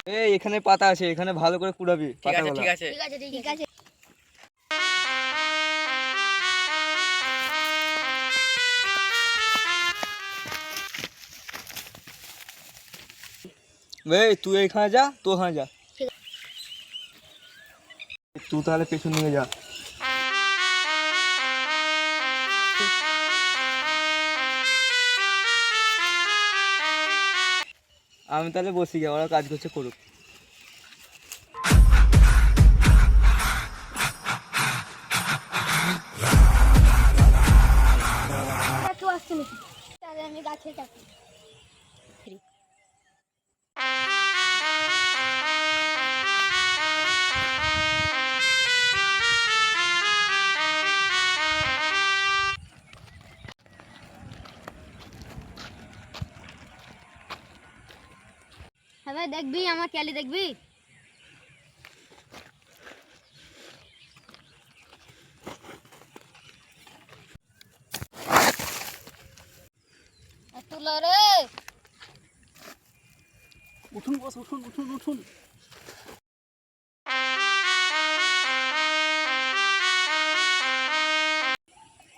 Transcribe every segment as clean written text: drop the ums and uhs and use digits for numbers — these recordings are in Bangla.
এই এখানে পাতা আছে, এখানে ভালো করে কুড়াবি পাতাগুলো। ঠিক আছে ঠিক আছে। এই তুই এইখানে যা, তো ওখানে যা। তুই তাহলে পেছন নিয়ে যা। আমি তাহলে বসি গে, ওরা কাজ করছে করুক। কেউ আসছে নাকি? তাহলে আমি গাছে চাপি। হ্যাঁ ভাই, দেখবি আমার ক্যালি দেখবি? তুলো রে, উঠুন বস, উঠুন উঠুন উঠুন।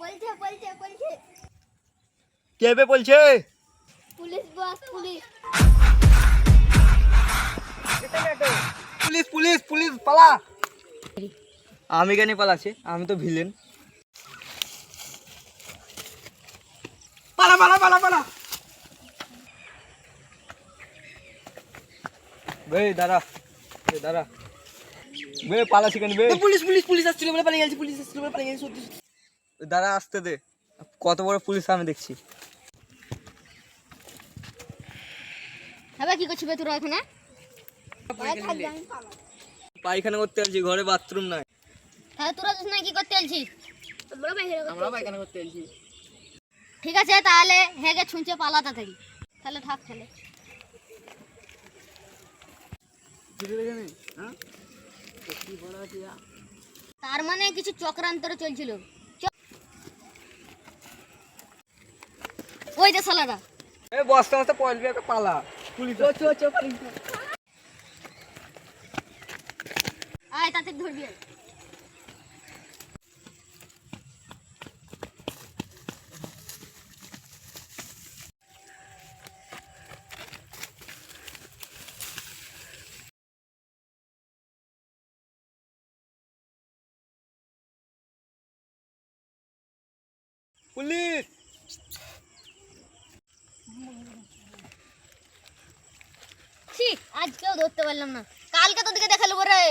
বলছে কে বে বলছে? পুলিশ বস, পুলিশ। পুলিশ পুলিশ পুলিশ, পালা। আমি কেন পালাচ্ছি? আমি তো ভিলেন। পালা পালা পালা পালা। বে দাঁড়া, দাঁড়া বে, পালাচ্ছি কেন বে? পুলিশ পুলিশ পুলিশ আসছিল বলে পালিয়ে গেছি, পুলিশ আসছিল বলে পালিয়ে গেছি, সত্যি। দাঁড়া, আসতে দে। কত বড় পুলিশ আমি দেখছি। হ্যাঁ কি করছিস তোরা এখানে? পায়খানা করতে আসছি, ঘরে বাথরুম নাই। হ্যাঁ তোরা দুজনে কি করতে এলছিস? আমরা পায়খানা করতে এসেছি। ঠিক আছে, তাহলে হেগে ছুঁচে পালা তাড়াতাড়ি। তাহলে থাক তাহলে। তার মানে কিছু চক্রান্তর চলছিল। ওই যে শালারা। এ বস্তা বস্তা পড়বি, একটা পালা। পুলিশ আয় তাতে ধরবি। পুলিশ। ছি, আজকেও ধরতে পারলাম না। কালকে তোদেরকে দেখালো রে।